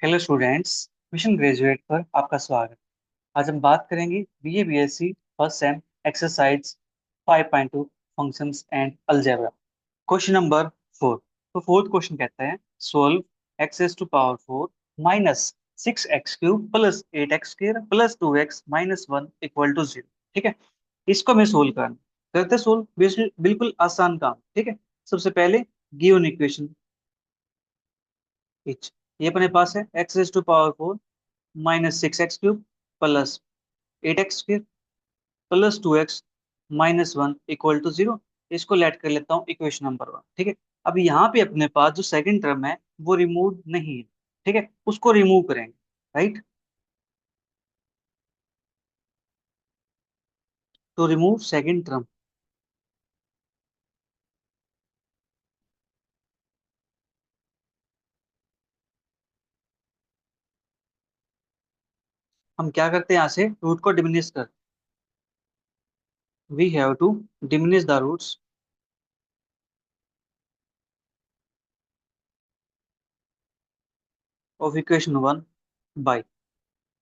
Hello students. Mission graduate पर आपका स्वागत। आज हम बात करेंगे BA BSc first sem exercise 5.2 functions and algebra. Question number 4। तो फोर्थ क्वेश्चन कहता है solve x as to power 4 minus 6x³ plus 8x² plus 2x minus 1 equal to 0। ठीक है, इसको हमें सोल्व करना। करते सोल्व, बिल्कुल आसान काम। ठीक है, सबसे पहले गिवन इक्वेशन इच ये अपने पास है x as to power 4 -6x³ plus 8x² plus 2x minus 1 equal to 0। इसको लेट कर लेता हूँ इक्वेशन नंबर 1। ठीक है, अब यहाँ पे अपने पास जो सेकंड टर्म है वो रिमूव नहीं है। ठीक है, उसको रिमूव करेंगे। राइट, तो रिमूव सेकंड टर्म। हम क्या करते हैं, यहाँ से रूट को डिमिनिश कर। We have to diminish the roots of equation 1 by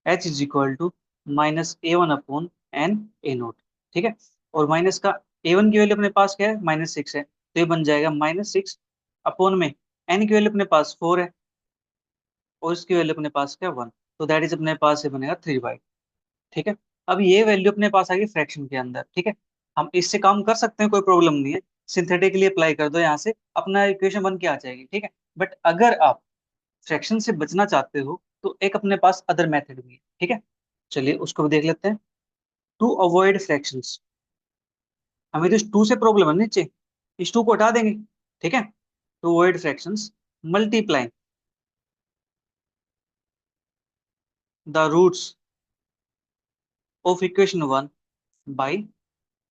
h is equal to -a1 upon n a naught. ठीक है, और माइनस का a1 की वैल्यू अपने पास क्या है, -6 है, तो ये बन जाएगा -6 अपॉन में एन की वैल्यू अपने पास 4 है और इसकी वैल्यू अपने पास क्या है 1, तो दैट इज अपने पास ये बनेगा 3/। ठीक है, अब ये वैल्यू अपने पास आ गई फ्रैक्शन के अंदर। ठीक है, हम इससे काम कर सकते हैं, कोई प्रॉब्लम नहीं है। सिंथेटिकली अप्लाई कर दो, यहाँ से अपना इक्वेशन बन के आ जाएगी। ठीक है, बट अगर आप फ्रैक्शन से बचना चाहते हो तो एक अपने पास अदर मेथड भी है। ठीक है, चलिए उसको भी देख लेते हैं। टू अवॉइड फ्रैक्शंस, हमें तो इस टू से प्रॉब्लम है नीचे, इस टू को हटा देंगे। ठीक है, to avoid fractions multiply the roots of equation 1 by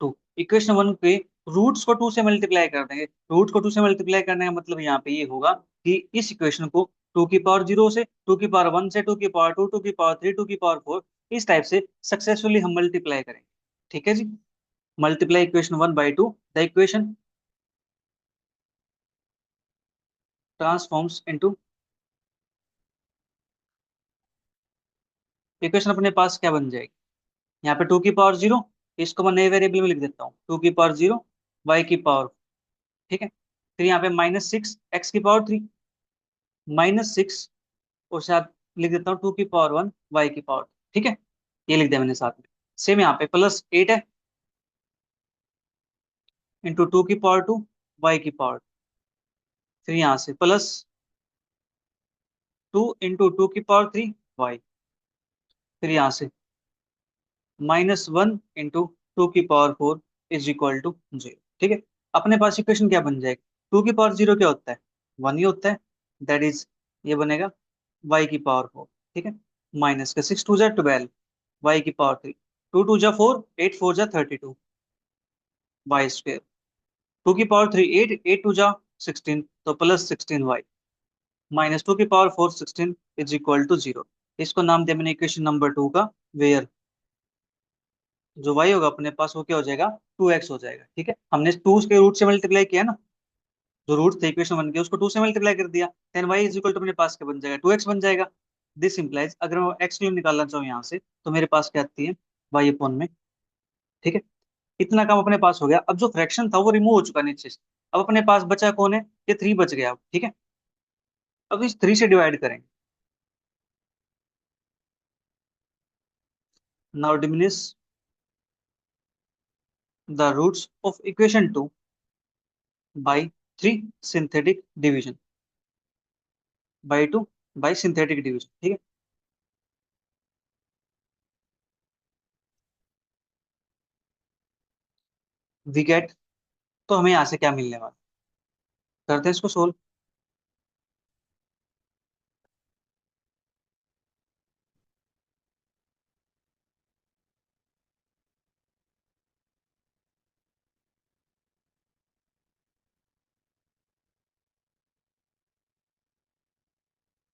2। Equation 1 के रूट्स को 2 से मल्टीप्लाई कर देंगे। रूट को 2 से मल्टीप्लाई करने का मतलब यहाँ पे ये होगा कि इस इक्वेशन को 2 की पावर 0 से, 2 की पावर 1 से, 2 की पावर 2, 2 की पावर 3, 2 की पावर 4, इस टाइप से सक्सेसफुली हम मल्टीप्लाई करेंगे। ठीक है जी, multiply equation 1/2, the equation transforms into. Equation अपने पास क्या बन जाएगी, यहाँ पे 2 की पावर 0, इसको मैं नए वेरिएबल में लिख देता हूँ 2 की पावर 0 y की पावर। ठीक है, फिर यहाँ पे -6 x की पावर 3 -6, और साथ लिख देता हूँ 2 की पावर 1 y की पावर। ठीक है, ये लिख दिया मैंने साथ में। सेम यहाँ पे +8 है इंटू 2 की पावर 2 y की पावर। फिर यहाँ से +2 इंटू 2 की पावर 3 y। फिर यहाँ से -1 इंटू 2 की पावर 4 इज इक्वल टू 0। ठीक है, अपने पास इक्वेशन क्या बन जाएगी, 2 की पावर 0 क्या होता है, 1 ही होता है। दैट इज ये बनेगा y की पावर 4। ठीक है, माइनस का 6 2 12 y की पावर 3, 2 2 4, 8 4 32 y²। 2 की पावर 3 8, 8 2 16, तो +16 y, -2 की पावर 4 16 इज इक्वल टू 0। इसको नाम दिया मैंने इक्वेशन नंबर 2 का वेयर। जो y होगा अपने पास वो क्या हो जाएगा, 2x हो जाएगा। ठीक है, हमने 2 के रूट से मल्टीप्लाई किया ना, जो रूट थे इक्वेशन 1 के उसको 2 से मल्टीप्लाई कर दिया, then y is equal to अपने पास क्या बन जाएगा, 2x बन जाएगा। दिस इंप्लाइज अगर मैं x की निकालना चाहूँ यहाँ से तो मेरे पास क्या आती है, y अपॉन में। ठीक है, इतना काम अपने पास हो गया। अब जो फ्रैक्शन था वो रिमूव हो चुका नीचे से। अब अपने पास बचा कौन है, ये 3 बच गया अब। ठीक है, अब इस 3 से डिवाइड करेंगे। Now diminish the roots of equation 2 by 3 synthetic division, by 2 by synthetic division. ठीक है, वी गेट, तो हमें यहाँ से क्या मिलने वाला, करते हैं इसको सोल्व।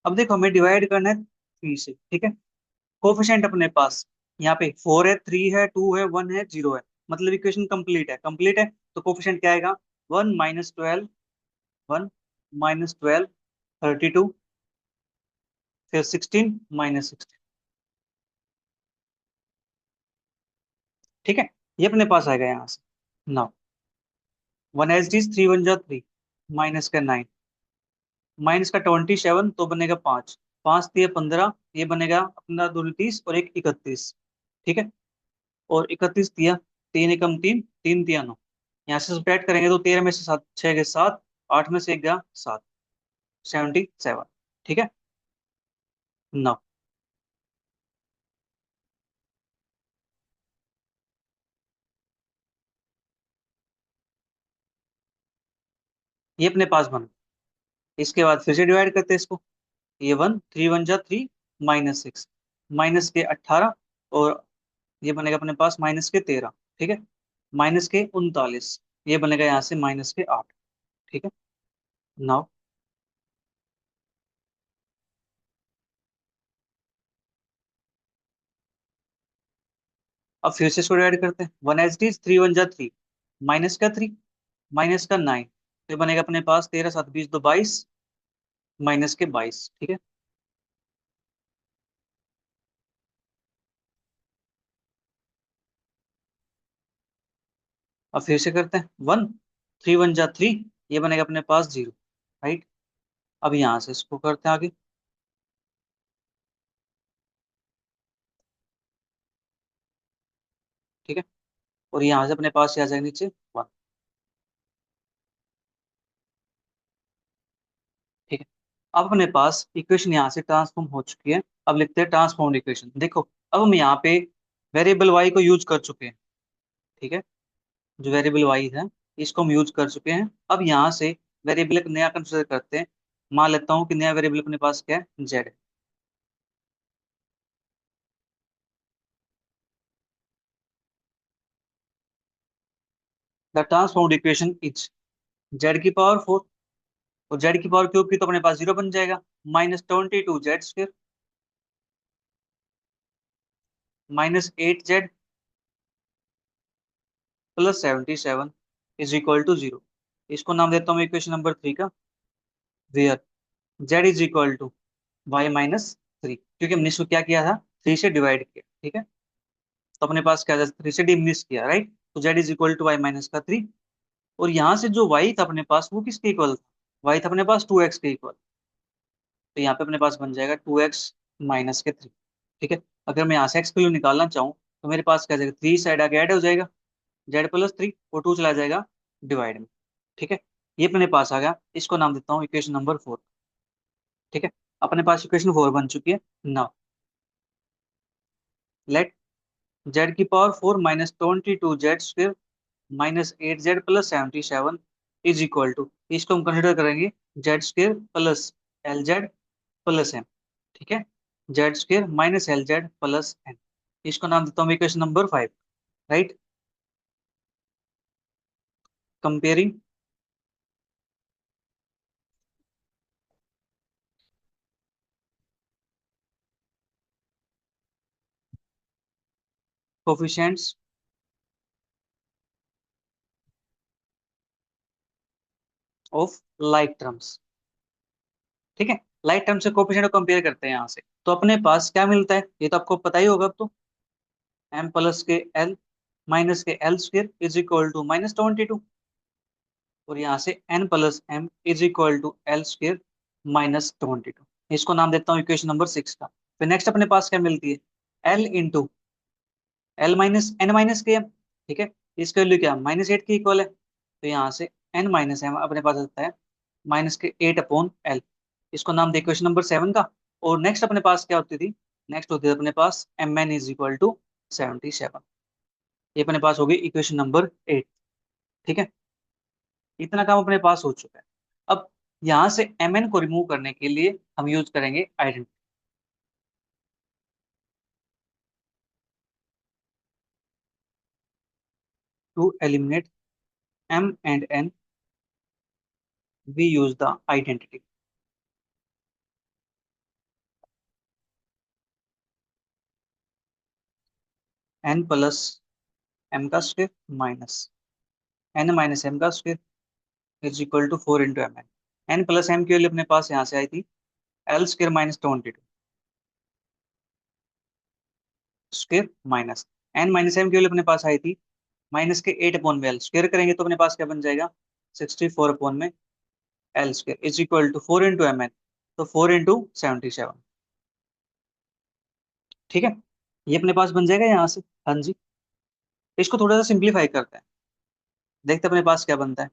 अब देखो हमें डिवाइड करना है 3 से। ठीक है, कोफिशिएंट अपने पास यहाँ पे 4 है, 3 है, 2 है, 1 है, 0 है, मतलब इक्वेशन कंप्लीट है। कंप्लीट है तो कोफिशिएंट क्या आएगा, 1 - 12, 1 - 12 32, फिर 16 माइनस 16। ठीक है, ये अपने पास आएगा यहाँ से। Now one H D 3 × 3 minus का 9, माइनस का 27 तो बनेगा 5, 5 × 3 = 15, ये बनेगा अपना 2 × 30 और एक 31। ठीक है, और 31 दिया, 3 × 3 3 × 3 = 9। यहाँ से सब्ट्रैक्ट करेंगे तो 13 में से 7 6 गए 7, 8 में से 1 गया 7, 77। ठीक है, नौ, ये अपने पास बना। इसके बाद फिर से डिवाइड करते हैं इसको। ये 1 3 × 1 = 3 माइनस 6, माइनस के 18, और ये बनेगा अपने पास माइनस के 13। ठीक है, माइनस के 39, ये बनेगा यहाँ से माइनस के 8। ठीक है, नाउ अब फिर से इसको डिवाइड करते हैं। 1 × 3 = 3 माइनस का 3, माइनस का 9, तो ये बनेगा अपने पास 13 7 20 2 22, माइनस के 22। ठीक है, अब फिर से करते हैं। 1 3 × 1 = 3, ये बनेगा अपने पास 0। राइट, अब यहाँ से इसको करते हैं आगे। ठीक है, और यहाँ से अपने पास ये आ जाएगा नीचे 1। ठीक है, अब अपने पास इक्वेशन यहाँ से ट्रांसफॉर्म हो चुकी है। अब लिखते हैं ट्रांसफॉर्म्ड इक्वेशन। देखो, अब हम यहाँ पे वेरिएबल y को यूज कर चुके हैं। ठीक है, जो वेरिएबल y है इसको हम यूज कर चुके हैं। अब यहाँ से वेरिएबल एक नया कंसिडर करते हैं। मान लेता हूँ कि नया वेरिएबल अपने पास क्या है, z। The transformed equation is z⁴, और z³ की तो अपने पास 0 बन जाएगा, -22 z² -8 z + 77 = 0। इसको नाम देता हूँ इक्वेशन नंबर 3 का, वेयर z = y - 3, क्योंकि हमने इसको क्या किया था, 3 से डिवाइड किया। ठीक है, तो अपने पास क्या था, 3 से डिमिनिश किया। राइट, तो z = y - 3। और यहाँ से जो y था अपने पास वो किसके इक्वल था, y था अपने पास 2x के इक्वल। तो यहाँ पे अपने पास बन जाएगा 2x - 3। ठीक है, अगर मैं यहाँ से x की वैल्यू निकालना चाहूँ तो मेरे पास क्या जाएगा, 3 साइड आगे ऐड हो जाएगा, z + 3, और 2 चला जाएगा डिवाइड में। ठीक है, ये अपने पास आ गया। इसको नाम देता हूँ इक्वेशन नंबर 4। ठीक है, अपने पास इक्वेशन 4 बन चुकी है। Now let z⁴ -22 z² -8 z + 77 = इसको हम कंसिडर करेंगे z² + LZ + m। ठीक है, z² - LZ + n, इसको नाम देता हूँ equation number 5। Right, comparing coefficients of like terms. ठीक है, लाइक टर्म से कोफिशिएंट को कंपेयर करते हैं यहाँ से, तो अपने पास क्या मिलता है, ये तो आपको पता ही होगा अब तो। m + के l - के l² = -22, और यहाँ से n + m = l² -22। इसको नाम देता हूँ इक्वेशन नंबर 6 का। फिर नेक्स्ट अपने पास क्या मिलती है, l इंटू l - n - के m। ठीक है, इसका वैल्यू क्या, -8 के इक्वल है, तो यहाँ से n - m अपने पास आता है -8/l। इसको नाम दे इक्वेशन नंबर 7 का। और नेक्स्ट अपने पास क्या होती थी, नेक्स्ट होती है अपने पास mn = 77। ये अपने पास होगी इक्वेशन नंबर 8। ठीक है, इतना काम अपने पास हो चुका है। अब यहाँ से mn को रिमूव करने के लिए हम यूज करेंगे identity. To eliminate m and n, we use the identity n plus m का स्क्वायर माइनस n - m का स्क्वायर = 4 × mn। n + m की वैल्यू अपने पास यहाँ से आई थी l² - 22। Square minus N minus M की वैल्यू अपने पास आई थी माइनस के 8 अपॉन में एल स्क्वायर करेंगे तो अपने पास क्या बन जाएगा 64 अपॉन में L square is equal to 4 into M n, तो 4 इंटू 77। ठीक है, ये अपने पास बन जाएगा यहाँ से। हाँ जी, इसको थोड़ा सा सिंप्लीफाई करते हैं, देखते हैं अपने पास क्या बनता है।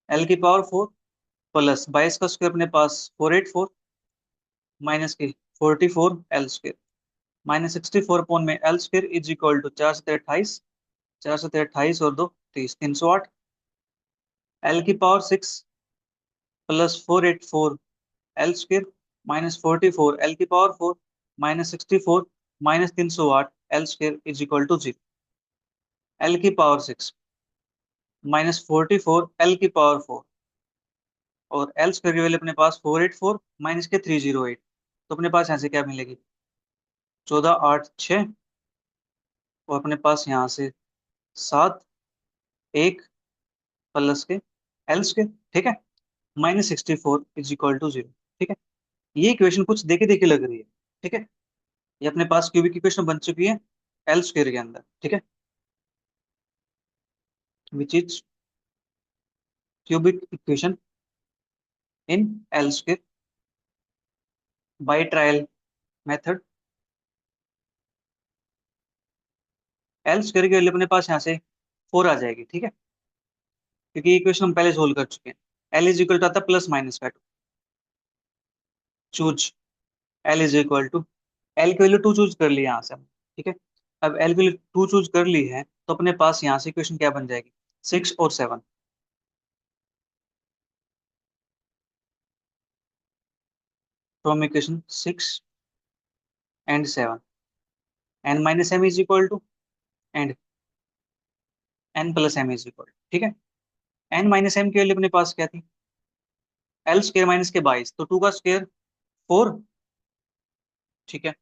एल की पावर 4 प्लस 22 का स्क्वायर अपने पास 484 माइनस की 44 एल स्क्वायर माइनस 64 अपॉन में L square is equal to 4 से 28, 4 से 28 और 2 30, 308। एल की power 6 plus 484 L square minus 44 L की power 4 minus 64 minus 308 L square is equal to 0। L की पावर 6 माइनस 44 एल की पावर 4 और एल स्क्वायर की वैल्यू अपने पास 484 माइनस के 308, तो अपने पास यहाँ से क्या मिलेगी 14 8 6 और अपने पास यहाँ से 7 1 प्लस के एल स्क्वायर। ठीक है, माइनस 64 इज इक्वल टू 0। ठीक है, ये इक्वेशन कुछ देखे देखे लग रही है। ठीक है, ये अपने पास क्यूबिक इक्वेशन बन चुकी है एल स्क्वायर के अंदर। ठीक है, which is cubic equation in L square by trial method. L square की वैल्यू अपने पास यहाँ से 4 आ जाएगी। ठीक है, क्योंकि ये इक्वेशन हम पहले सोल्व कर चुके हैं। एल इज इक्वल टू आता है प्लस माइनस का 2। Choose l is equal to, l की वैल्यू 2 चूज कर ली यहाँ से हम। ठीक है, अब एल की वैल्यू 2 चूज कर ली है तो अपने पास यहाँ से इक्वेशन क्या बन जाएगी 6 और 7। From equation 6 and 7 n minus m is equal to and n plus m is equal. ठीक है, एन माइनस एम की वैल्यू अपने पास क्या थी एल स्क्वायर माइनस के 22, तो 2 का स्क्वायर 4। ठीक है,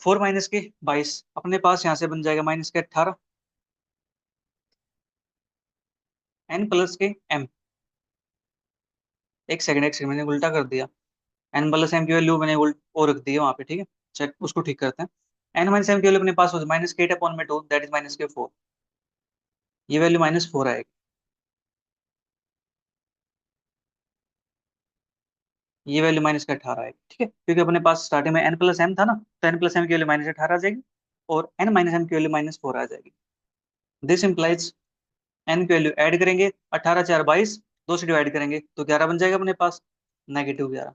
4 माइनस के 22 अपने पास यहाँ से बन जाएगा माइनस के 18 एन प्लस के एम। एक सेकंड मैंने उल्टा कर दिया, एन प्लस एम की वैल्यू मैंने उल्ट और रख दी है वहां पे। ठीक है, चेक उसको ठीक करते हैं। एन माइनस एम की वैल्यू अपने पास हो माइनस के 8 अपॉन में 2 दैट इज माइनस के 4, ये वैल्यू -4 आएगी, ये वैल्यू माइनस के 18 आएगी। ठीक है, क्योंकि अपने पास स्टार्टिंग में एन प्लस एम था ना, तो एन प्लस एम की वैल्यू -18 आ जाएगी और एन माइनस एम की वैल्यू -4 आ जाएगी। दिस इंप्लाइज एन की वैल्यू ऐड करेंगे 18 4 22, 2 से डिवाइड करेंगे तो 11 बन जाएगा अपने पास, -11।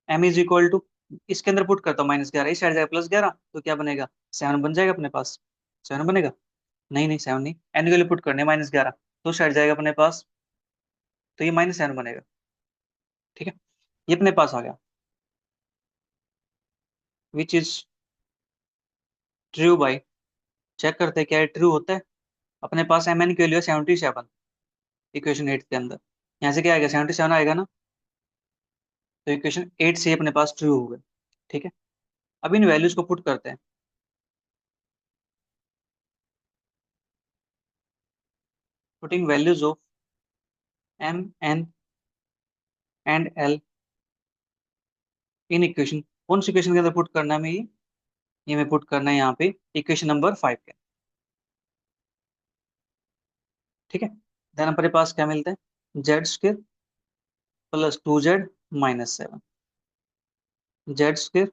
एम इज इक्वल टू, इसके अंदर पुट करता हूँ -11, इस साइड जाएगा +11 तो क्या बनेगा 7 बन जाएगा अपने पास। 7 बनेगा, नहीं नहीं 7 नहीं, एन की वैल्यू पुट करने -11 तो साइड जाएगा अपने पास, तो ये -7 बनेगा। ठीक है, ये अपने पास आ गया which is true by, check करते हैं क्या ट्रू होता है। अपने पास एम एन की वैल्यू है 77 इक्वेशन 8 के अंदर, यहाँ से क्या आएगा 77 आएगा ना, तो इक्वेशन 8 से अपने पास ट्रू हो गए। ठीक है, अब इन वैल्यूज को पुट करते हैं। Putting values of M N and L in equation, कौन सी इक्वेशन के अंदर पुट करना है हमें ये हमें पुट करना है यहाँ पे इक्वेशन नंबर 5 के। ठीक है, देन हमारे पास क्या मिलता है z square +2z-7, z square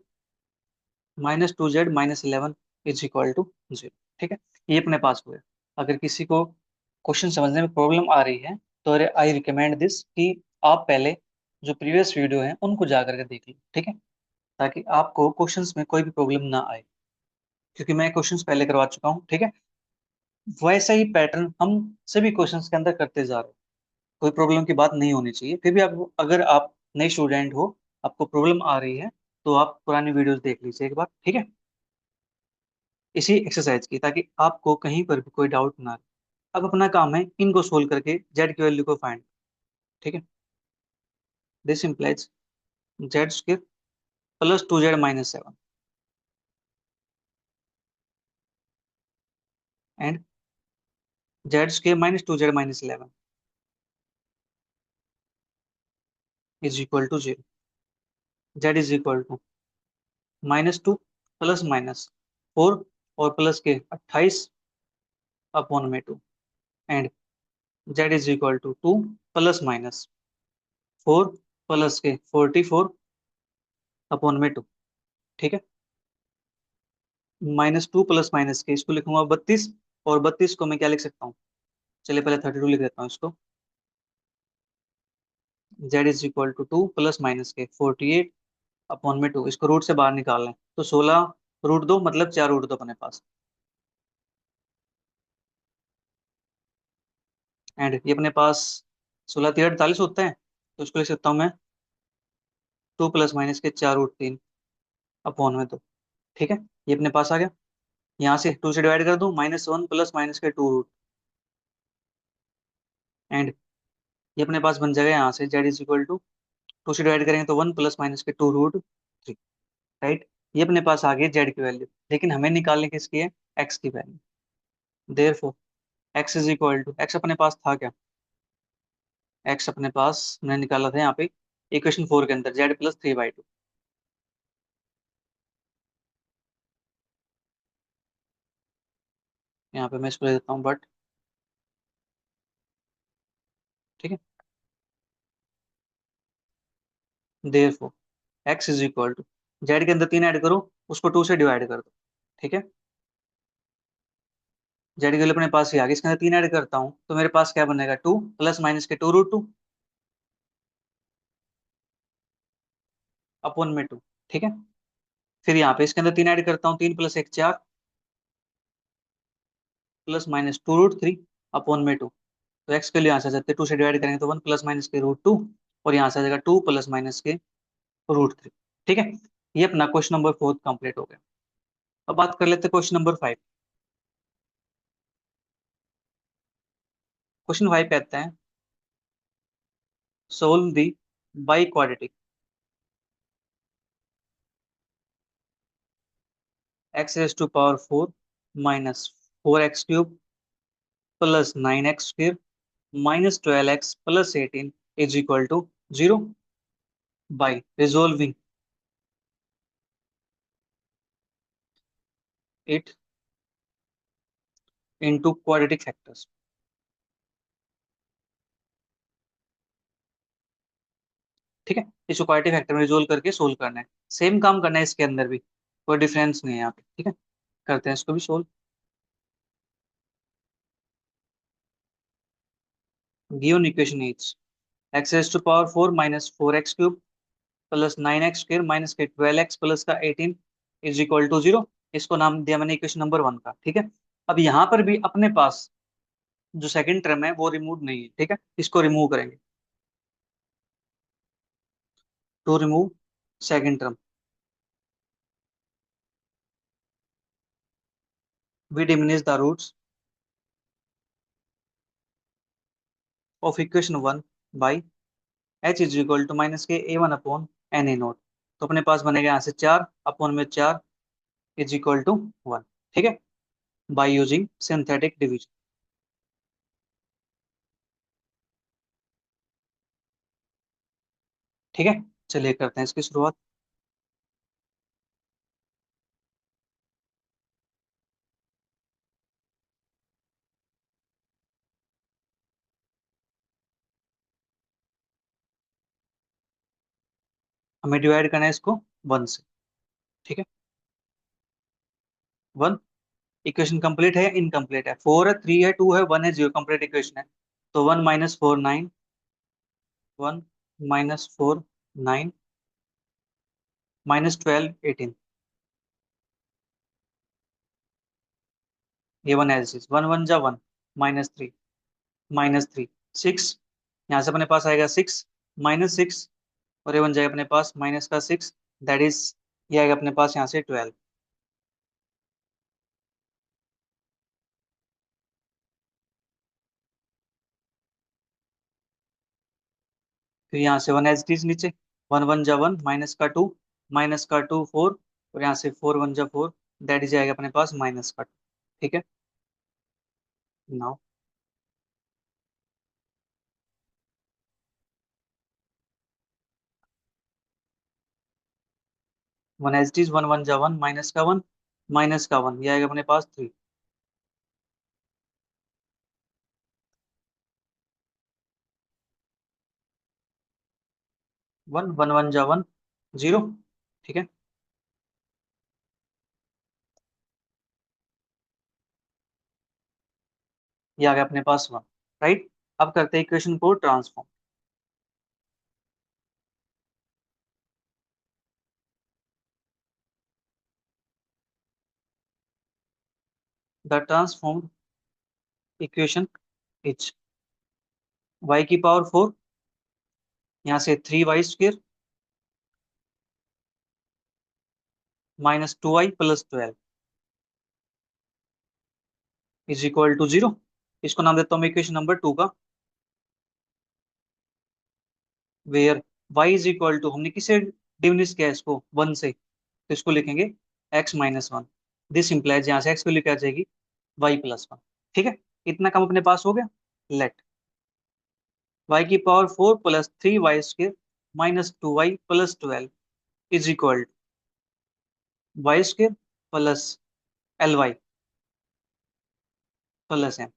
-2z-11 is equal to 0। ठीक है, ये अपने पास हुए। अगर किसी को क्वेश्चन समझने में प्रॉब्लम आ रही है तो आई रिकमेंड दिस कि आप पहले जो प्रीवियस वीडियो हैं उनको जा करके देख लो। ठीक है, ताकि आपको क्वेश्चंस में कोई भी प्रॉब्लम ना आए, क्योंकि मैं क्वेश्चंस पहले करवा चुका हूँ। ठीक है, वैसा ही पैटर्न हम सभी क्वेश्चंस के अंदर करते जा रहे हैं, कोई प्रॉब्लम की बात नहीं होनी चाहिए। फिर भी आप, अगर आप नए स्टूडेंट हो, आपको प्रॉब्लम आ रही है तो आप पुरानी वीडियोस देख लीजिए एक बार। ठीक है, इसी एक्सरसाइज की, ताकि आपको कहीं पर भी कोई डाउट ना आए। अब अपना काम है इनको सोल्व करके जेड की वैल्यू को फाइंड। ठीक है, this implies z square +2z-7 and z square -2z-11 is equal to 0। Z is equal to -2 plus minus 4 और प्लस के 28 अपॉन में 2 and z is equal to 2 plus minus 4 plus के 44 upon में 2। ठीक है, -2 प्लस माइनस के इसको लिखूंगा 32, और 32 को मैं क्या लिख सकता हूँ, चलिए पहले 32 लिख देता हूँ इसको। Z is equal to 2 plus minus के 48 अपॉन में 2, इसको रूट से बाहर निकालना है तो 16 रूट 2 मतलब 4 रूट 2 अपने पास, एंड ये अपने पास 16 3 48 होता है, तो इसको लिख सकता हूँ मैं 2 प्लस माइनस के 4 रूट 3 अपॉन में 2। ठीक है, ये अपने पास आ गया। यहाँ से 2 से डिवाइड कर दूं, -1 प्लस माइनस के 2 रूट, एंड ये अपने पास बन जाएगा यहाँ से जेड इज इक्वल टू 2 से डिवाइड करेंगे तो 1 प्लस माइनस के 2 रूट 3। राइट, ये अपने पास आ गई जेड की वैल्यू, लेकिन हमें निकालने किसकी है, एक्स की value. Therefore x is equal to, x अपने पास था क्या, एक्स अपने पास मैंने निकाला था यहाँ पे इक्वेशन 4 के अंदर, z + 3/2। यहाँ पे मैं इसको ले देता हूँ बट, ठीक है, therefore x is equal to, z के अंदर 3 ऐड करो, उसको 2 से डिवाइड कर दो। ठीक है, जेड के लिए अपने पास ही आ गया, इसके अंदर 3 ऐड करता हूँ तो मेरे पास क्या बनेगा, 2 प्लस माइनस के 2 रूट 2 अपॉन में 2। ठीक है, फिर यहाँ पे इसके अंदर 3 ऐड करता हूँ, 3 plus 1 4 plus minus 2 root 3 upon में 2। तो एक्स के लिए यहाँ से आ जाते हैं, 2 से डिवाइड करेंगे तो 1 प्लस माइनस के रूट 2, और यहाँ से आ जाएगा 2 प्लस माइनस के रूट 3। ठीक है, ये अपना क्वेश्चन नंबर 4 कंप्लीट हो गया। अब बात कर लेते हैं क्वेश्चन नंबर 5। क्वेश्चन 5 कहते हैं solve the by quadratic x raise to power 4 minus 4x³ plus 9x² minus 12x plus 18 is equal to 0 by resolving it into quadratic factors. ठीक है, इस क्वाड्रेटिक फैक्टर में रिजोल्व करके सोल्व करना है, same काम करना है इसके अंदर भी, कोई डिफरेंस नहीं है यहाँ पे। ठीक है, करते हैं इसको भी solve. Given equation is x raise to power 4 minus 4x³ plus 9x² minus के 12x प्लस का 18 इज इक्वल टू 0। इसको नाम दिया मैंने इक्वेशन नंबर 1 का। ठीक है, अब यहाँ पर भी अपने पास जो सेकंड टर्म है वो रिमूव नहीं है। ठीक है, इसको रिमूव करेंगे, to remove second term we diminish the roots of equation 1 by h is equal to minus के A1 अपॉन Na0। तो अपने पास बनेगा यहाँ से 4 अपॉन में 4 इज इक्वल टू 1। ठीक है, बाई यूजिंग सिंथेटिक डिवीजन। ठीक है, चलिए करते हैं इसकी शुरुआत। हमें डिवाइड करना है इसको 1 से। ठीक है, 1, इक्वेशन कंप्लीट है या इनकम्प्लीट है, 4 है, 3 है, 2 है, 1 है, 0, कंप्लीट इक्वेशन है। तो 1 माइनस 4 9, 1 -4 9 -12 18, ये 1 एज इज, 1 1 जा 1, -3 -3 6, यहाँ से अपने पास आएगा 6 -6, और ये बन जाएगा अपने पास माइनस का 6, दैट इज, ये आएगा अपने पास यहाँ से 12। फिर यहाँ से 1 एज इट इज नीचे, 1 1 जा 1, माइनस का 2, माइनस का 2 4, और यहाँ से 4 1 जा 4, दैट इज आएगा अपने पास माइनस का 2। ठीक है, now one as it is, one one जा वन, माइनस का वन, माइनस का वन, ये आएगा अपने पास थ्री। वन वन वन जा वन, जीरो। ठीक है, ये आ गया अपने पास वन। राइट, अब करते हैं इक्वेशन को transform. The transformed equation is y की पावर फोर, यहाँ से three y square minus two Y plus twelve is equal to zero. इसको नाम देता हूँ मैं इक्वेशन नंबर टू का। Where y is equal to, हमने किससे डिमिनिश किया है इसको, वन से, तो इसको लिखेंगे x minus one. This implies, यहाँ से x को लेकर आ जाएगी y प्लस वन। ठीक है, इतना काम अपने पास हो गया। लेट y की power four plus three y square minus two Y plus twelve is equal to y square plus l Y plus n,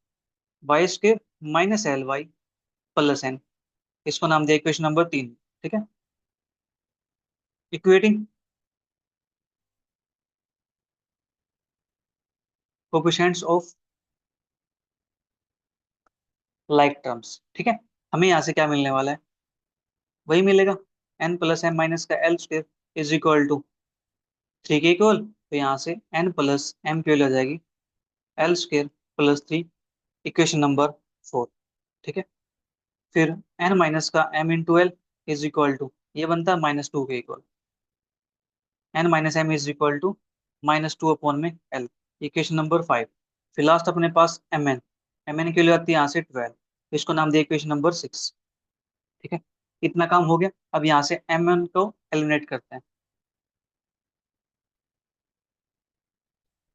y square minus l Y plus n. इसको नाम दिया इक्वेशन नंबर तीन। ठीक है, equating coefficients of like terms. ठीक है, हमें यहाँ से क्या मिलने वाला है, वही मिलेगा, एन प्लस एम माइनस का L square is equal to three के इक्वल, तो यहाँ से एन प्लस एम की वैल्यू आ जाएगी l square plus three, equation number four. ठीक है, फिर एन माइनस का m into l is equal to, ये बनता है माइनस टू के equal, n minus m is equal to minus two upon में एल, इक्वेशन नंबर फाइव। फिर लास्ट अपने पास एम एन, एम एन की वैल्यू आती है यहाँ से ट्वेल्व, इसको नाम दिया इक्वेशन नंबर सिक्स। ठीक है, इतना काम हो गया। अब यहाँ से एम एन को एलिमिनेट करते हैं।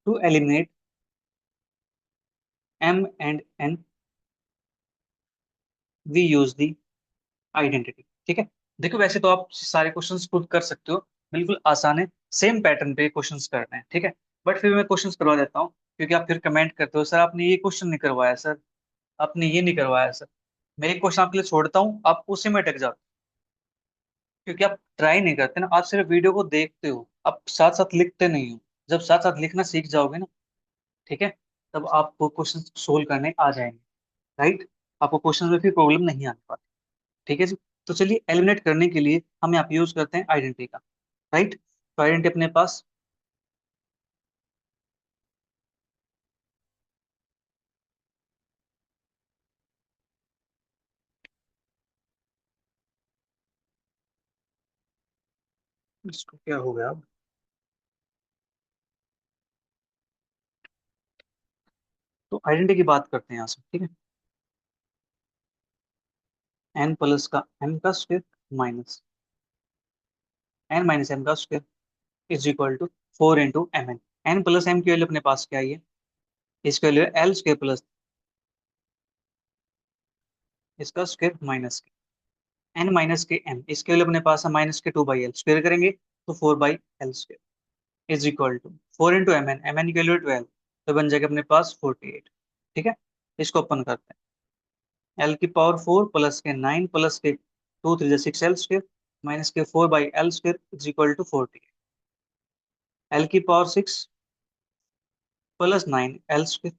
To eliminate m and n we use the identity. ठीक है, देखो वैसे तो आप सारे क्वेश्चंस खुद कर सकते हो, बिल्कुल आसान है, सेम पैटर्न पे क्वेश्चंस करने हैं। ठीक है, बट फिर मैं क्वेश्चंस करवा देता हूँ, क्योंकि आप फिर कमेंट करते हो सर आपने ये क्वेश्चन नहीं करवाया, सर आपने ये नहीं करवाया सर। मैं एक क्वेश्चन आपके लिए छोड़ता हूँ, आप उसी में अटक जाते हो, क्योंकि आप ट्राई नहीं करते ना, आप सिर्फ वीडियो को देखते हो, आप साथ साथ लिखते नहीं हो। जब साथ साथ लिखना सीख जाओगे ना, ठीक है, तब आपको क्वेश्चन सोल्व करने आ जाएंगे। राइट, आपको क्वेश्चन में फिर प्रॉब्लम नहीं आने पाती। ठीक है जी, तो चलिए एलिमिनेट करने के लिए हम यहाँ पे यूज करते हैं आइडेंटिटी का। राइट, तो आइडेंटिटी अपने पास, इसको क्या हो गया अब, तो आइडेंटिटी की बात करते हैं यहाँ से। ठीक है, एन प्लस का एम का square minus N minus M का square is equal to four into M N. N plus M की वैल्यू अपने पास क्या आई है, इसकी वैल्यू एल स्क्वायर प्लस इसका स्क्वायर माइनस के एन माइनस के एम, इसके वैल्यू अपने पास है माइनस के टू बाई एल, स्क्वायर करेंगे तो four by L square is equal to four into M N की वैल्यू ट्वेल्व, तो बन जाएगा अपने पास फोर्टी एट। ठीक है, इसको ओपन करते हैं, एल की पावर फोर प्लस के नाइन प्लस के to three six L square minus के four by L square is equal to forty, L की power six plus nine L square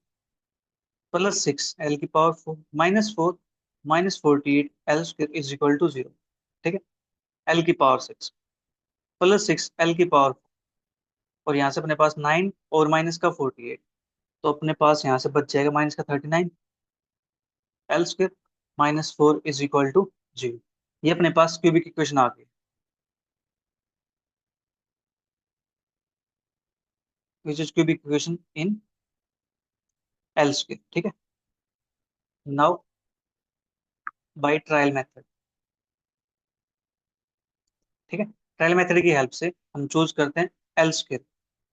plus six L की power four minus forty eight L square is equal to zero. ठीक है, L की power six plus six L की power, और यहाँ से अपने पास नाइन और माइनस का फोर्टी एट, तो अपने पास यहाँ से बच जाएगा माइनस का thirty nine L square minus four is equal to zero. ये अपने पास क्यूबिक इक्वेशन आ गई, which is cubic equation in L square. ठीक है, नाउ बाय ट्रायल मेथड। ठीक है, ट्रायल मेथड की हेल्प से हम चूज करते हैं एल स्क्वायर,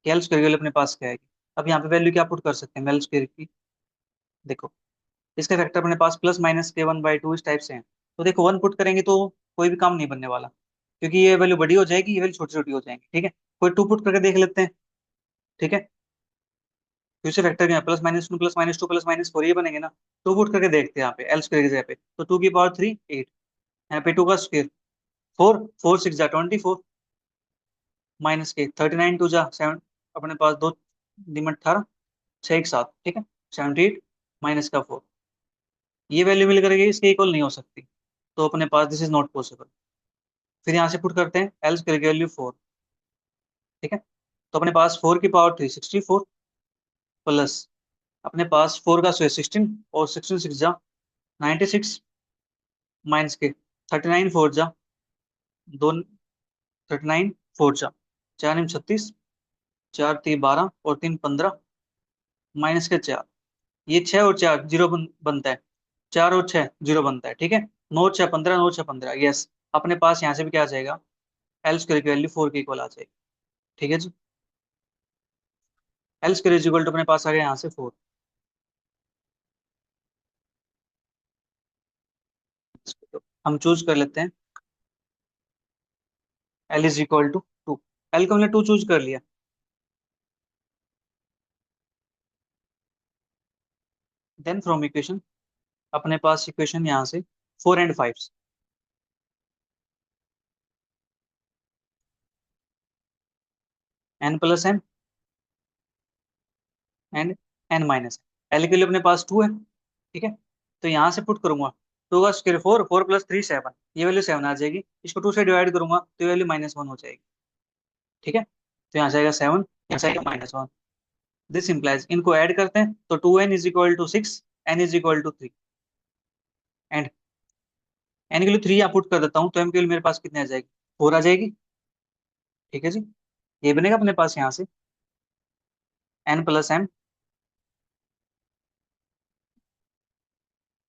कि एल स्क्वायर के लिए अपने पास क्या आएगी। अब यहाँ पे वैल्यू क्या पुट कर सकते हैं एल स्क्वायर की, देखो इसका फैक्टर अपने पास प्लस माइनस के वन बाई टू इस टाइप से है, तो देखो वन पुट करेंगे तो कोई भी काम नहीं बनने वाला। क्योंकि ये वैल्यू बड़ी हो जाएगी, ये वैल्यू छोटी छोटी हो जाएंगी, ठीक है। कोई टू पुट करके देख लेते हैं, ठीक है। फिर से फैक्टर क्या, +-2 +-2 +-4 ये बनेंगे ना। टू पुट करके देखते हैं यहाँ पे एल स्क्वायर की जगह पे, तो 2 की पावर 3 8, यहाँ पे 2 का स्क्वायर 4, 4 6 जा 24, माइनस के 39 2 जा 7, अपने पास दो डिमट 18, 6 1 7, ठीक है। 78 माइनस का 4, ये वैल्यू मिल करके इसके इक्वल नहीं हो सकती, तो अपने पास दिस इज नॉट पॉसिबल। फिर यहाँ से पुट करते हैं एल स्क्वायर की वैल्यू 4, ठीक है। तो अपने पास 4 की पावर 3 64, प्लस अपने पास 4 का स्क्वायर 16, और 16 6 जा 96, माइनस के 39 4 जा दो, 39 4 जा 4 36, 4 3 12 और 3 15, माइनस के 4, ये 6 और 4 जीरो बनता है, 4 और 6 जीरो बनता है, ठीक है। 9 6 15, 9 6 15, यस। अपने पास यहाँ से भी क्या आ जाएगा, एल स्क्वायर की वैल्यू 4 के इक्वल आ जाएगी, ठीक है जी। L square is equal to अपने पास आ गया यहाँ से 4। हम चूज कर लेते हैं L is equal to 2। L को हमने 2 चूज कर लिया। देन फ्रॉम इक्वेशन, अपने पास इक्वेशन यहाँ से 4 and 5, n+n and n-, L के लिए अपने पास 2 है, ठीक है। तो यहाँ से पुट करूंगा 2 का स्क्वायर 4, 4 + 3 7, ये वैल्यू 7 आ जाएगी। इसको 2 से डिवाइड करूंगा तो ये वैल्यू -1 हो जाएगी, ठीक है। तो यहाँ से आएगा 7, यहाँ से आएगा -1। दिस इंप्लाइज, इनको ऐड करते हैं तो 2n is equal to 6, n is equal to 3, and n के लिए 3 यहाँ पुट कर देता हूँ, तो m के लिए मेरे पास कितने आ जाएगी, 4 आ जाएगी, ठीक है जी। ये बनेगा अपने पास यहाँ से n+m,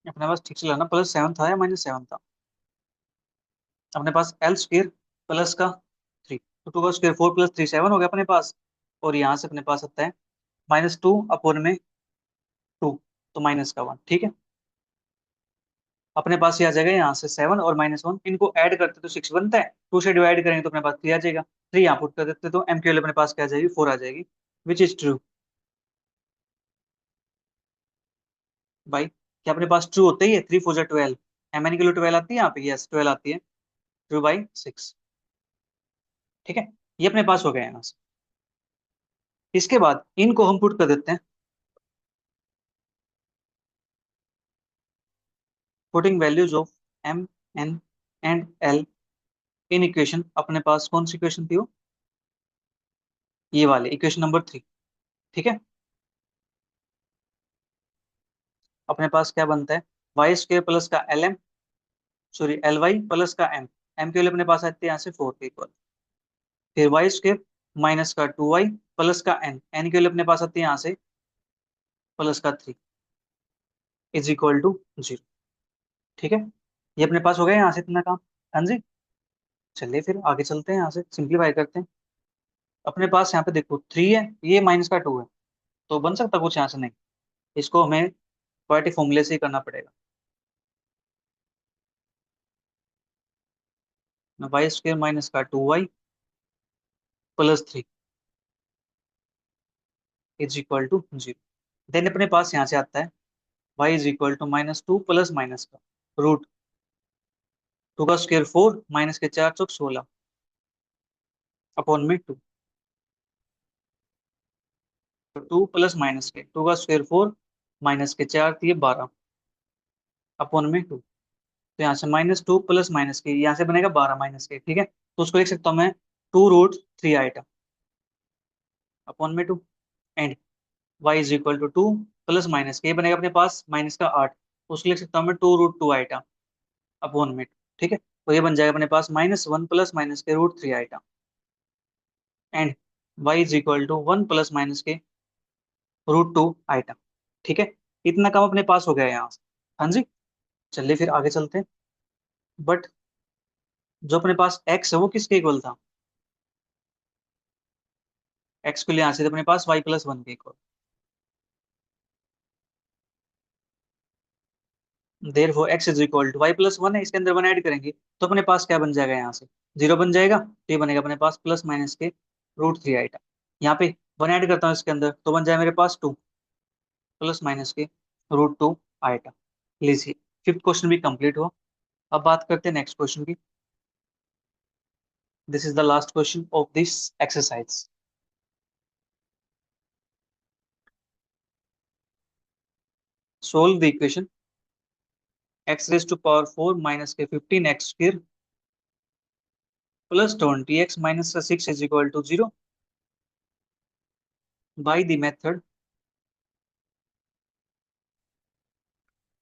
अपने पास ठीक से लाना, +7 था या -7 था, अपने पास एल स्क्वायर प्लस का 3, तो 2 का स्क्वायर 4 + 3 7 हो गया अपने पास। और यहाँ से अपने पास आता है -2 अपॉन में 2, तो -1, ठीक है। अपने पास ये आ जाएगा यहाँ से 7 और -1, इनको ऐड करते तो 6 बनता है, 2 से डिवाइड करेंगे तो अपने पास 3 आ जाएगा, 3 यहाँ पुट कर देते तो एम के लिए अपने पास क्या आ जाएगी, 4 आ जाएगी, विच इज ट्रू। भाई क्या अपने पास ट्रू होता ही है, 3 4 जा 12, एम एन के लिए 12 आती है यहाँ पे, यस 12 आती है, ट्रू बाई 6, ठीक है। ये अपने पास हो गया यहाँ से। इसके बाद इनको हम पुट कर देते हैं, putting values of M N and L in equation, अपने पास कौन सी इक्वेशन थी वो, ये वाले इक्वेशन नंबर 3, ठीक है। अपने पास क्या बनता है, वाई स्क्र प्लस का L M, sorry L Y plus का एम, एम के लिए अपने पास आते हैं यहाँ से 4 के इक्वल, फिर वाई स्क्र माइनस का 2y प्लस का एन, एन के लिए अपने पास आते हैं यहाँ से प्लस का 3 इज इक्वल टू 0, ठीक है। ये अपने पास हो गया यहाँ से इतना काम, हाँ जी। चलिए फिर आगे चलते हैं, यहाँ से सिंप्लीफाई करते हैं। अपने पास यहाँ पे देखो 3 है, ये -2 है, तो बन सकता कुछ यहाँ से नहीं, इसको हमें क्वाड्रेटिक फॉर्मूले से ही करना पड़ेगा। y² माइनस का 2y +3 is equal to 0। Then अपने पास यहाँ से आता है y is equal to -2 plus minus का रूट 2 का स्क्वायर 4, माइनस के 4 चौक 16, अपॉन में 2, 2 प्लस माइनस के 2 का स्क्वायर 4, माइनस के 4 दिए 12, अपॉन में 2। तो यहाँ से -2 प्लस माइनस के, यहाँ से बनेगा 12 माइनस के, ठीक है। तो उसको लिख सकता हूँ मैं 2√3 आइटम, अपॉन में 2, and y is equal to 2 plus minus के, ये बनेगा अपने पास माइनस का 8, उसको लिख सकता हूँ मैं 2√2 आइटम, अपॉन में 2, ठीक है। तो ये बन जाएगा अपने पास -1 प्लस माइनस के √3 item, and y is equal to 1 plus minus के √2 आइटम, ठीक है। इतना काम अपने पास हो गया है यहाँ से, हाँ जी। चलिए फिर आगे चलते हैं। बट जो अपने पास x है वो किसके इक्वल था, x को ले यहाँ से तो अपने पास y+1 के equal, therefore x is equal to Y plus one है, इसके अंदर वन ऐड करेंगे तो अपने पास क्या बन जाएगा, यहाँ से जीरो बन जाएगा, तो ये बनेगा अपने पास प्लस माइनस के रूट थ्री आइटा। यहाँ पे वन ऐड करता हूँ इसके अंदर तो बन जाए मेरे पास टू प्लस माइनस के रूट टू आइटा। लीजिए फिफ्थ क्वेश्चन भी कंप्लीट हुआ। अब बात करते हैं नेक्स्ट क्वेश्चन की। This is the last question of this exercise. Solve the equation x raise to power four minus के fifteen x square plus twenty x minus का six is equal to zero by the method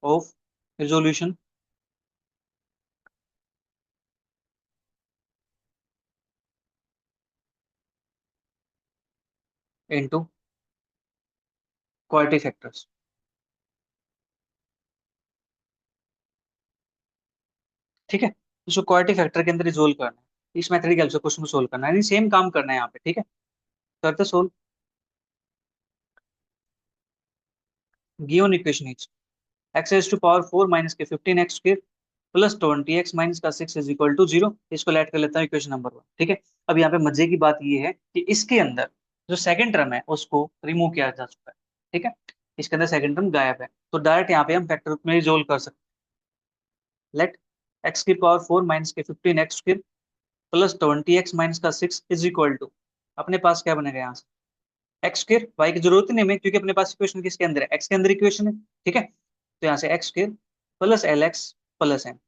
of resolution into quadratic factors. ठीक है, इसको quadratic factor के अंदर resolve करना है, इस मेथड की हेल्प से क्वेश्चन को सोल्व करना है, सेम काम करना है यहाँ पे। ठीक है, करते solve. Given equation is x raise to power four minus के fifteen x square plus twenty x minus का six is equal to zero. इसको ऐड कर लेता हूँ इक्वेशन नंबर वन। ठीक है, अब यहाँ पे मजे की बात ये है कि इसके अंदर जो सेकंड टर्म है उसको रिमूव किया जा चुका है। ठीक है, इसके अंदर सेकंड टर्म गायब है, तो डायरेक्ट यहाँ पे हम फैक्टर में रिजोल्व कर सकते हैं। लेट एक्स की पावर फोर माइनस के fifteen x square plus twenty x minus का सिक्स इज इक्वल टू अपने पास क्या बनेगा यहाँ से एक्स स्क्र। वाई की जरूरत ही नहीं हमें क्योंकि अपने पास इक्वेशन किसके अंदर है, एक्स के अंदर इक्वेशन है। ठीक है, तो यहाँ से X square plus L X plus M,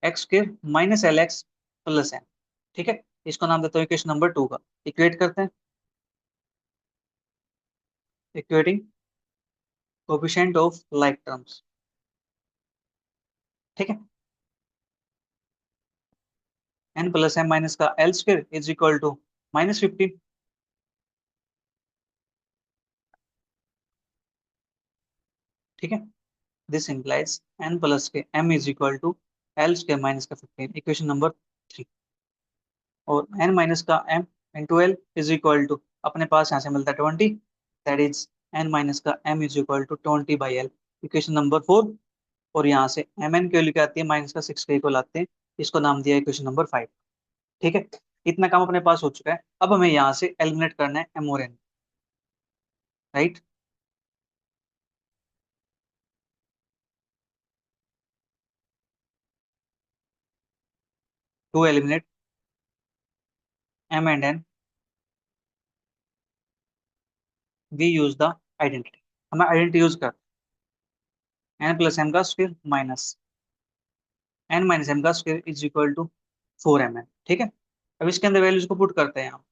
X square minus L X plus M. ठीक है, इसको नाम देता हूँ इक्वेशन नंबर टू का। इक्वेट करते हैं, equating coefficient of like terms. ठीक है, एन प्लस एम माइनस का L square is equal to minus fifteen. ठीक है, दिस इंप्लाइज एन प्लस के M is equal to L square minus का फिफ्टीन, इक्वेशन नंबर थ्री। और N minus का m into l is equal to अपने पास यहाँ से मिलता है twenty, that is n minus का m is equal to twenty by l, equation number four. और यहाँ से एम एन की वैल्यू क्या आती है, माइनस का सिक्स के इक्वल आते हैं, इसको नाम दिया इक्वेशन नंबर फाइव। ठीक है, इतना काम अपने पास हो चुका है, अब हमें यहाँ से एलिमिनेट करना है एम और n. Right, to eliminate m and n we use the identity. हमें आइडेंटिटी यूज कर एन प्लस एम का square minus N minus M का square is equal to four m n. ठीक है, अब इसके अंदर वैल्यूज को पुट करते हैं यहाँ।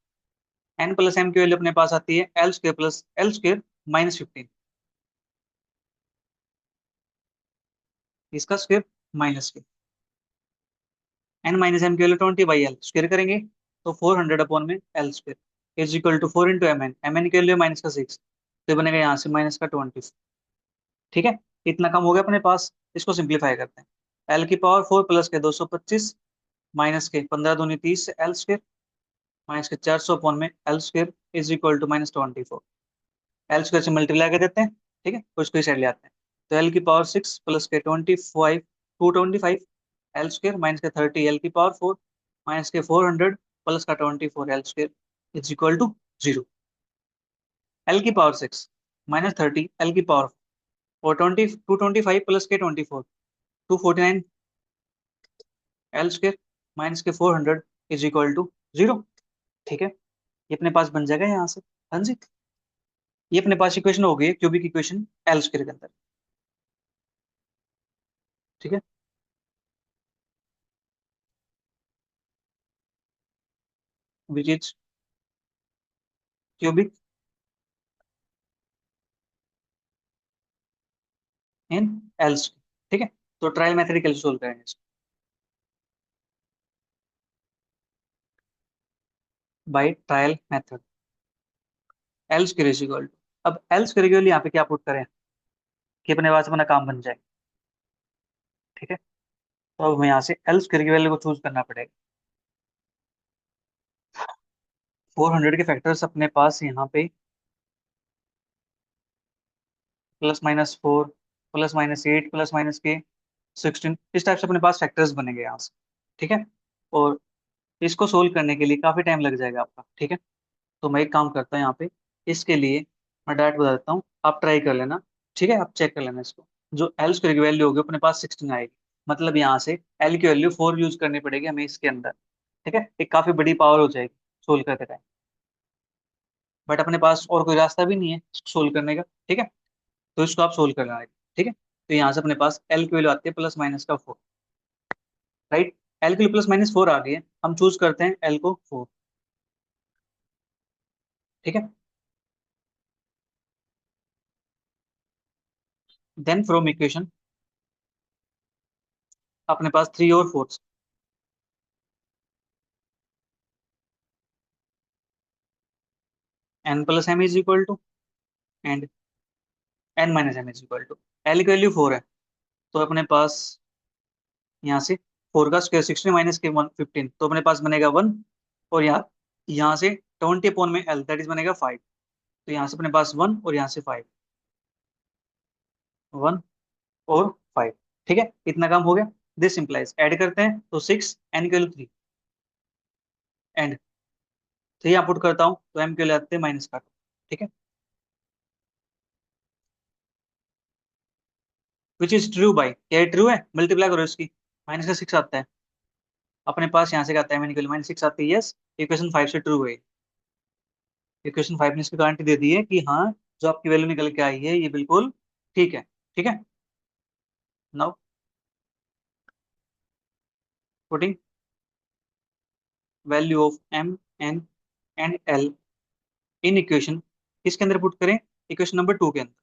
एन प्लस एम की वैल्यू अपने पास आती है L square plus L square minus fifteen, इसका स्क्वायर माइनस के एन माइनस एम की value twenty by L square करेंगे तो फोर हंड्रेड अपॉन में L square is equal to four into M N की वैल्यू माइनस का six, तो ये बनेगा यहाँ से माइनस का ट्वेंटी। ठीक है, इतना कम हो गया अपने पास, इसको सिंप्लीफाई करते हैं। एल की पावर फोर प्लस के दो सौ पच्चीस माइनस के पंद्रह दूनी तीस एल स्क्वायर माइनस के चार सौ अपॉन में L square is equal to minus twenty four. L square से मल्टीप्लाई कर देते हैं। ठीक है, तो इसको इस साइड ले आते हैं, तो एल की पावर सिक्स प्लस के twenty five two twenty five l square minus के थर्टी एल की पावर फोर माइनस के फोर हंड्रेड प्लस का twenty four L square is equal to zero. L की power six minus thirty l की power और twenty two twenty five plus के twenty four two forty nine L square minus के four hundred is equal to zero. ठीक है, ये अपने पास बन जाएगा यहाँ से। हाँ जी, ये अपने पास इक्वेशन हो गई क्यूबिक इक्वेशन एल स्क्वायर के अंदर। ठीक है, which is cubic in L square. ठीक है, तो ट्रायल मेथड कैसे सोल्व करेंगे इसको, by trial method L square is equal to, अब एल स्क्वायर के लिए यहाँ पे क्या पुट करें कि अपने पास अपना काम बन जाए। ठीक है, तो अब हमें यहाँ से एल स्क्वायर की वैल्यू को चूज करना पड़ेगा। फोर हंड्रेड के फैक्टर्स अपने पास यहाँ पे प्लस माइनस फोर +-8 +-k 16, इस टाइप से अपने पास फैक्टर्स बनेंगे यहाँ से। ठीक है। और इसको सोल्व करने के लिए काफी टाइम लग जाएगा आपका। ठीक है। तो मैं एक काम करता हूँ यहाँ पे, इसके लिए मैं डायरेक्ट बता देता हूँ, आप ट्राई कर लेना। ठीक है, आप चेक कर लेना इसको। जो एल स्क्वायर की वैल्यू होगी अपने पास 16 आएगी, मतलब यहाँ से एल की वैल्यू 4 यूज करनी पड़ेगी हमें इसके अंदर। ठीक है, एक काफी बड़ी पावर हो जाएगी सोल्व करते टाइम। बट अपने पास और कोई रास्ता भी नहीं है सोल्व करने का। ठीक है, तो इसको आप सोल्व करना है। ठीक है, तो यहाँ से अपने पास एल की वैल्यू आती है +-का 4। राइट, एल की वैल्यू +-4 आ गई है, हम चूज करते हैं एल को 4। ठीक है, देन फ्रॉम इक्वेशन अपने पास 3 और 4, n+m एंड n-m एल की वैल्यू 4 है, तो अपने पास यहाँ से 4 का स्क्वायर 16 -k 115, तो अपने पास बनेगा 1। और यहाँ से 20 में एल दैट इज बनेगा 5, तो यहाँ से अपने पास 1 और यहाँ से 5, 1 और 5। ठीक है, इतना काम हो गया। दिस इंप्लाइज ऐड करते हैं तो 6, n की वैल्यू 3 एंड 3 यहाँ पुट करता हूँ तो m की वैल्यू आती है -का 2। ठीक है, विच इज ट्रू बाई, क्या ट्रू है? मल्टीप्लाई करो इसकी, -6 आता है अपने पास, यहाँ से क्या आता है, मैंने -6 आती है। यस, इक्वेशन 5 से ट्रू है। इक्वेशन 5 ने इसकी गारंटी दे दी है कि हाँ, जो आपकी वैल्यू निकल के आई है ये बिल्कुल ठीक है। ठीक है, now putting value of m n and l in equation, किसके अंदर पुट करें? इक्वेशन नंबर 2 के अंदर।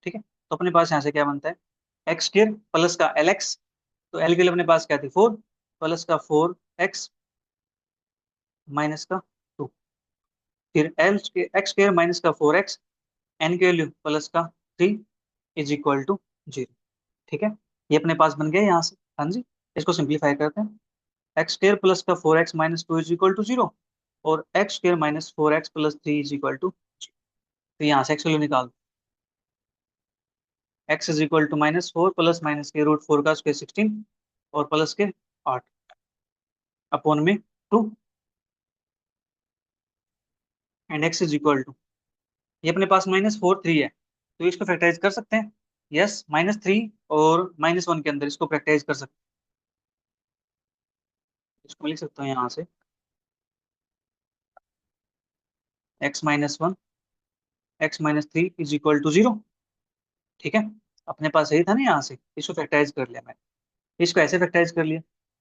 ठीक है, तो अपने पास यहाँ से क्या बनता है, एक्स स्क्र प्लस का एल एक्स, तो एल के लिए अपने पास क्या थी 4, प्लस का 4x -का 2, फिर एल एक्स स्क्र माइनस का 4x, एन की वैल्यू प्लस का 3 इज इक्वल टू 0। ठीक है, ये अपने पास बन गया यहाँ से। हाँ जी, इसको सिंप्लीफाई करते हैं, एक्स स्क्र प्लस का 4x - 2 इज इक्वल टू 0, और X square -4x + 3 is equal to, तो यहाँ से एक्स वैल्यू निकाल, x is equal to -4 plus minus के √4 का स्क्वायर 16 और प्लस के 8 अपॉन में 2 and x is equal to, ये अपने पास -4 3 है, तो इसको फैक्टराइज कर सकते हैं। यस, -3 और -1 के अंदर इसको फैक्टराइज कर सकते हैं। इसको मैं लिख सकता हूँ यहाँ से, x-1 x-3 is equal to 0। ठीक है, अपने पास यही था ना, यहाँ से इसको फैक्टराइज कर लिया मैंने, इसको ऐसे फैक्टराइज कर लिया,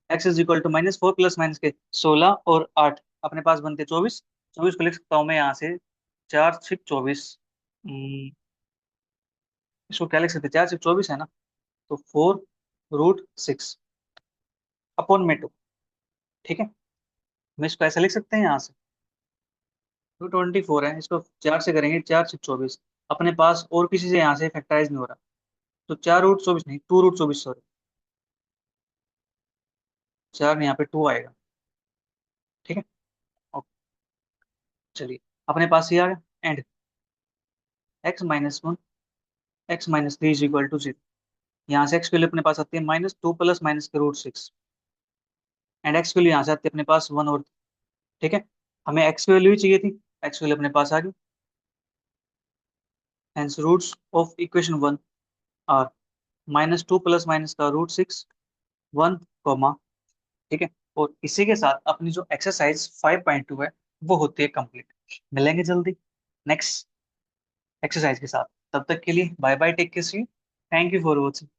x is equal to -4 plus minus के 16 और 8 अपने पास बनते 24। 24 को लिख सकता हूँ मैं यहाँ से 4 6 24, इसको क्या लिख सकते हैं, 4 6 24 है ना, तो 4√6 अपॉन में 2। ठीक है, हम इसको ऐसे लिख सकते हैं यहाँ से, 224 है, इसको 4 से करेंगे, 4 6 24, अपने पास और किसी से यहाँ से फैक्टराइज नहीं हो रहा, तो 4√24 नहीं, 2√24, सॉरी, 4 यहाँ पे 2 आएगा। ठीक है, ओके, चलिए अपने पास ये आ गया, and x-1 x-3 is equal to 0, यहाँ से x के लिए अपने पास आती है -2 प्लस माइनस के √6 एंड x के लिए यहाँ से आती है अपने पास 1 और। ठीक है, हमें x की वैल्यू ही चाहिए थी, x की वैल्यू अपने पास आ गई, hence roots of equation 1 are -2 plus minus का √6 1, ठीक है। और इसी के साथ अपनी जो एक्सरसाइज 5.2 है वो होती है कंप्लीट। मिलेंगे जल्दी नेक्स्ट एक्सरसाइज के साथ, तब तक के लिए bye bye, take care, see, thank you for watching.